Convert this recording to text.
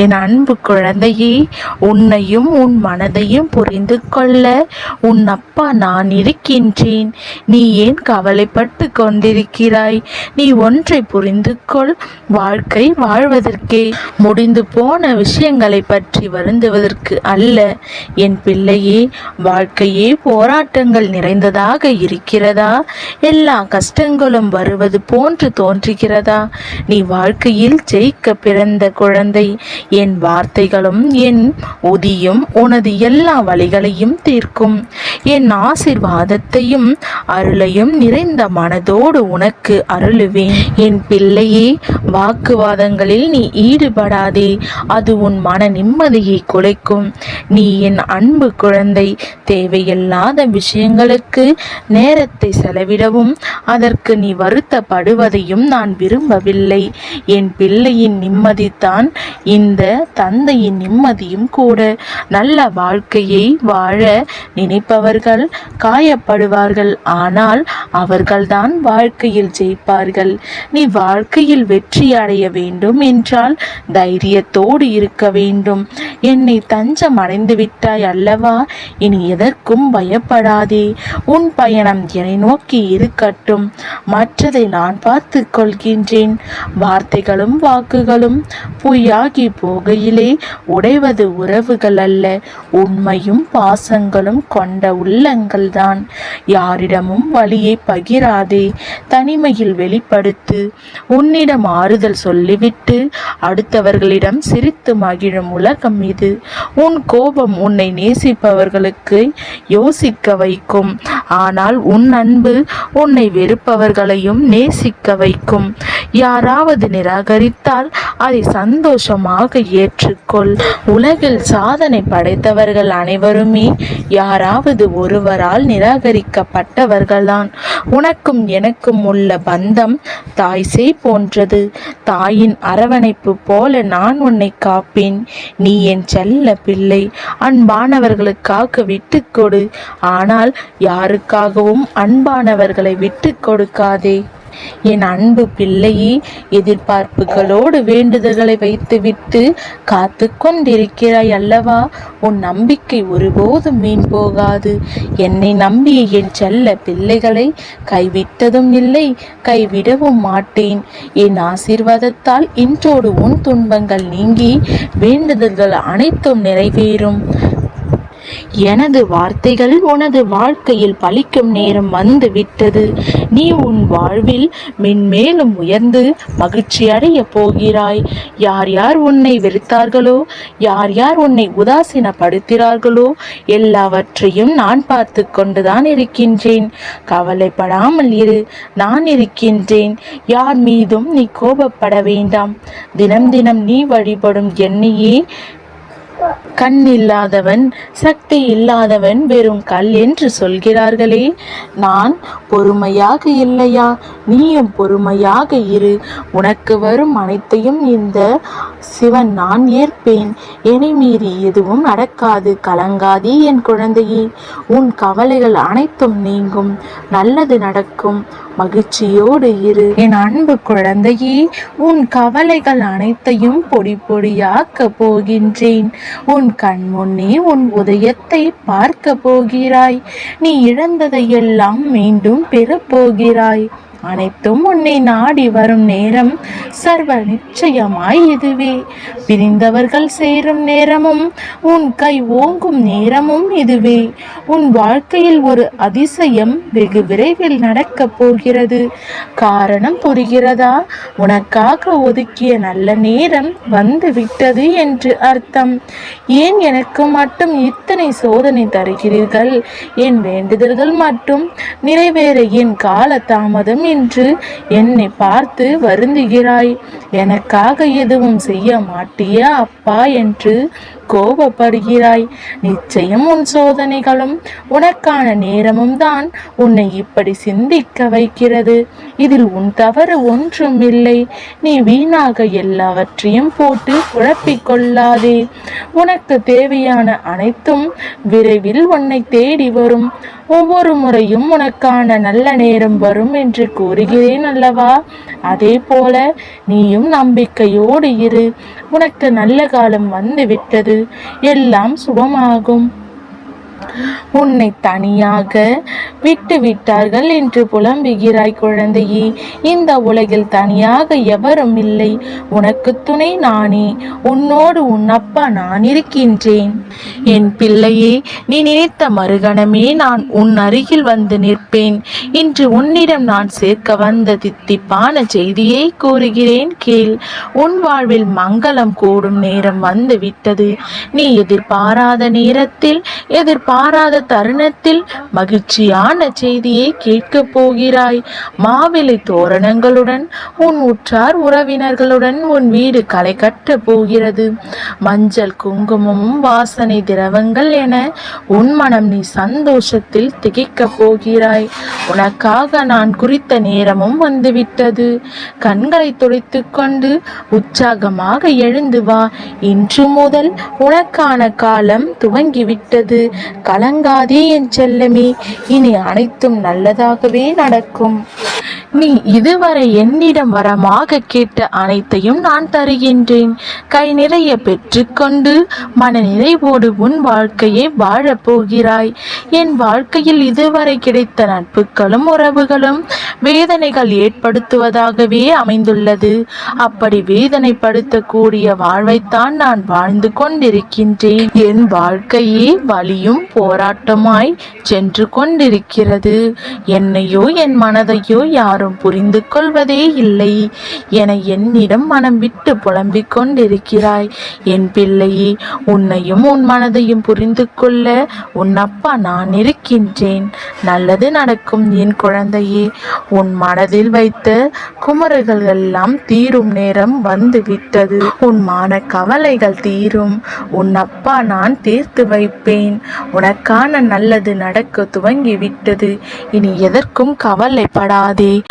என் அன்பு குழந்தையே, உன்னையும் உன் மனதையும் புரிந்து கொள்ள உன் அப்பா நான் இருக்கின்றேன். நீ ஏன் கவலைப்பட்டு கொண்டிருக்கிறாய்? நீ ஒன்றை புரிந்து கொள், வாழ்க்கை வாழ்வதற்கே, முடிந்து போன விஷயங்களை பற்றி வருந்துவதற்கு அல்ல. என் பிள்ளையே, வாழ்க்கையே போராட்டங்கள் நிறைந்ததாக இருக்கிறதா? எல்லா கஷ்டங்களும் வருவது போன்று தோன்றுகிறதா? நீ வாழ்க்கையில் ஜெயிக்க பிறந்த குழந்தை. என் வார்த்தைகளும் என் உதியும் உனது எல்லா வழிகளையும் தீர்க்கும். என் ஆசீர்வாதத்தையும் அருளையும் நிறைந்த மனதோடு உனக்கு அருளுவேன். என் பிள்ளையே, வாக்குவாதங்களில் நீ ஈடுபடாதே, அது உன் மன நிம்மதியை குலைக்கும். நீ என் அன்பு குழந்தை. தேவையில்லாத விஷயங்களுக்கு நேரத்தை செலவிடவும் அதற்கு நீ வருத்தப்படுவதையும் நான் விரும்பவில்லை. என் பிள்ளையின் நிம்மதிதான் இந்த தந்தையின் நிம்மதியும் கூட. நல்ல வாழ்க்கையை வாழ நினைப்பவர்கள் காயப்படுவார்கள், ஆனால் அவர்கள்தான் வாழ்க்கையில் ஜெயிப்பார்கள். நீ வாழ்க்கையில் வெற்றி அடைய வேண்டும் என்றால் தைரியத்தோடு இருக்க வேண்டும். என்னை தஞ்சம் அடைந்து விட்டாய் அல்லவா? இனி எதற்கும் பயப்படாதே. உன் பயணம் என்னை நோக்கி இருக்கட்டும், மற்றதை நான் பார்த்து கொள்கின்றேன். வார்த்தைகளும் வாக்குகளும் பொய்யாகி போகையிலே உடைவது உறவுகள் அல்ல, உண்மையும் பாசங்களும் கொண்ட உள்ளங்கள் தான். யாரிடமும் வழியை பகிராதே, தனிமையில் வெளிப்படுத்து. உன்னிடம் ஆறுதல் சொல்லிவிட்டு அடுத்தவர்களிடம் சிரித்து மகிழும் உலகம் இது. உன் கோபம் உன்னை நேசிப்பவர்களுக்கு யோசிக்க வைக்கும், ஆனால் உன் அன்பு உன்னை வெறுப்பவர்களையும் நேசிக்க வைக்கும். யாராவது நிராகரித்தால் அதை சந்தோஷமாக ஏற்றுக்கொள். உலகில் சாதனை படைத்தவர்கள் அனைவருமே யாராவது ஒருவரால் நிராகரிக்கப்பட்டவர்கள்தான். உனக்கும் எனக்கும் உள்ள பந்தம் தாய் சேய் போன்றது. தாயின் அரவணைப்பு போல நான் உன்னை காப்பேன். நீ என் செல்ல பிள்ளை. அன்பானவர்களுக்காக விட்டு கொடு, ஆனால் யாருக்காகவும் அன்பானவர்களை விட்டு கொடுக்காதே. என் அன்பு பிள்ளையே, எதிர்பார்ப்புகளோடு வேண்டுதல்களை வைத்துவிட்டு காத்து கொண்டிருக்கிறாய் அல்லவா? உன் நம்பிக்கை ஒருபோதும் வீண் போகாது. என்னை நம்பிய என் செல்ல பிள்ளைகளை கைவிட்டதும் இல்லை, கைவிடவும் மாட்டேன். என் ஆசீர்வாதத்தால் இன்றோடு உன் துன்பங்கள் நீங்கி வேண்டுதல்கள் அனைத்தும் நிறைவேறும். எனது வார்த்தைகள் உனது வாழ்க்கையில் பலிக்கும் நேரம் வந்து விட்டது. நீ உன் வாழ்வில் மென்மேலும் உயர்ந்து மகிழ்ச்சி அடைய போகிறாய். யார் யார் உன்னை வெறுத்தார்களோ, யார் யார் உன்னை உதாசீனப்படுத்தினார்களோ, எல்லாவற்றையும் நான் பார்த்து கொண்டுதான் இருக்கின்றேன். கவலைப்படாமல் இரு, நான் இருக்கின்றேன். யார் மீதும் நீ கோபப்பட வேண்டாம். தினம் தினம் நீ வழிபடும் என்னையே கண் இல்லாதவன், சக்தி இல்லாதவன், வெறும் கல் என்று சொல்கிறார்களே, நான் பொறுமையாக இல்லையா? நீயும் பொறுமையாக இரு. உனக்கு வரும் அனைத்தையும் இந்த சிவன் நான் ஏற்பேன். என்னை மீறி எதுவும் நடக்காது. கலங்காதே என் குழந்தையே. உன் கவலைகள் அனைத்தும் நீங்கும், நல்லது நடக்கும். மகிழ்ச்சியோடு இரு என் அன்பு குழந்தையே. உன் கவலைகள் அனைத்தையும் பொடி பொடியாக்க போகின்றேன். உன் கண் முன்னே உன் உதயத்தை பார்க்க போகிறாய். நீ இழந்ததையெல்லாம் மீண்டும் பெறப் போகிறாய். அனைத்தும் உன்னை நாடி வரும் நேரம் சர்வ நிச்சயமாய் இதுவே. பிரிந்தவர்கள் சேரும் நேரமும் உன் கை ஓங்கும் நேரமும் இதுவே. உன் வாழ்க்கையில் ஒரு அதிசயம் வெகு விரைவில் நடக்கப் போகிறது. காரணம் புரிகிறதா? உனக்காக ஒதுக்கிய நல்ல நேரம் வந்து விட்டது என்று அர்த்தம். ஏன் எனக்கு மட்டும் இத்தனை சோதனை தருகிறீர்கள்? என் வேண்டுதல்கள் மட்டும் நிறைவேற என் கால தாமதம் என்று என்னை பார்த்து வருந்துகிறாய். எனக்காக எதுவும் செய்ய மாட்டியா அப்பா என்று கோபப்படுகிறாய். நிச்சயம் உன் சோதனைகளும் உனக்கான நேரமும் தான் உன்னை இப்படி சிந்திக்க வைக்கிறது. இதில் உன் தவறு ஒன்றும் இல்லை. நீ வீணாக எல்லாவற்றையும் போட்டு குழப்பிக் கொள்ளாதே. உனக்கு தேவையான அனைத்தும் விரைவில் உன்னை தேடி வரும். ஒவ்வொரு முறையும் உனக்கான நல்ல நேரம் வரும் என்று கூறுகிறேன் அல்லவா? அதே போல நீயும் நம்பிக்கையோடு இரு. உனக்கு நல்ல காலம் வந்து விட்டது. எல்லாம் சுபமாகும். உன்னை தனியாக விட்டு விட்டார்கள் என்று புலம்புகிறாய் குழந்தையே. இந்த உலகில் தனியாக எவரும் இல்லை. உனக்கு துணை நானே. உன்னோடு உன் அப்பா நான் இருக்கின்றேன். என் பிள்ளையே, நீ நினைத்த மறுகணமே நான் உன் அருகில் வந்து நிற்பேன். இன்று உன்னிடம் நான் சேர்க்க வந்த தித்திப்பான செய்தியை கூறுகிறேன் கேள். உன் வாழ்வில் மங்களம் கூடும் நேரம் வந்து விட்டது. நீ எதிர்பாராத நேரத்தில் எதிர்பாராத தருணத்தில் மகிழ்ச்சியான செய்தியை கேட்க போகிறாய். மாவிலை தோரணங்களுடன் உன் உற்றார் உறவினர்களுடன் உன் வீடு களை கட்ட போகிறது. மஞ்சள் குங்குமமும் வாசனை திரவங்கள் என உன் மனம் நீ சந்தோஷத்தில் திகைக்க போகிறாய். உனக்காக நான் குறித்த நேரமும் வந்துவிட்டது. கண்களை துடைத்து கொண்டு உற்சாகமாக எழுந்து வா. இன்று முதல் உனக்கான காலம் துவங்கிவிட்டது. கலங்காதே என் செல்லமே. இனி அனைத்தும் நல்லதாகவே நடக்கும். நீ இதுவரை என்னிடம் வரமாக கேட்ட அனைத்தையும் நான் தருகின்றேன். கை நிறைய பெற்றுக்கொண்டு மன நிறைவோடு உன் வாழ்க்கையை வாழப் போகிறாய். என் வாழ்க்கையில் இதுவரை கிடைத்த நட்புகளும் உறவுகளும் வேதனைகள் ஏற்படுத்துவதாகவே அமைந்துள்ளது. அப்படி வேதனைப்படுத்தக்கூடிய வாழ்வைத்தான் நான் வாழ்ந்து கொண்டிருக்கின்றேன். என் வாழ்க்கையே வலியும் போராட்டமாய் சென்று கொண்டிருக்கிறது. என்னையோ என் மனதையோ யாரும் புரிந்து கொள்வதே இல்லை என என்னிடம் மனம் விட்டு புலம்பிக் கொண்டிருக்கிறாய். என் பிள்ளையே, உன்னையும் உன் மனதையும் புரிந்து கொள்ள உன் அப்பா நான் இருக்கின்றேன். நல்லது நடக்கும் என் குழந்தையே. உன் மனதில் வைத்த குமரல்கள் எல்லாம் தீரும் நேரம் வந்து விட்டது. உன் மான கவலைகள் தீரும். உன் அப்பா நான் தீர்த்து வைப்பேன். உனக்கான நல்லது நடக்க துவங்கி விட்டது. இனி எதற்கும் கவலைப்படாதே.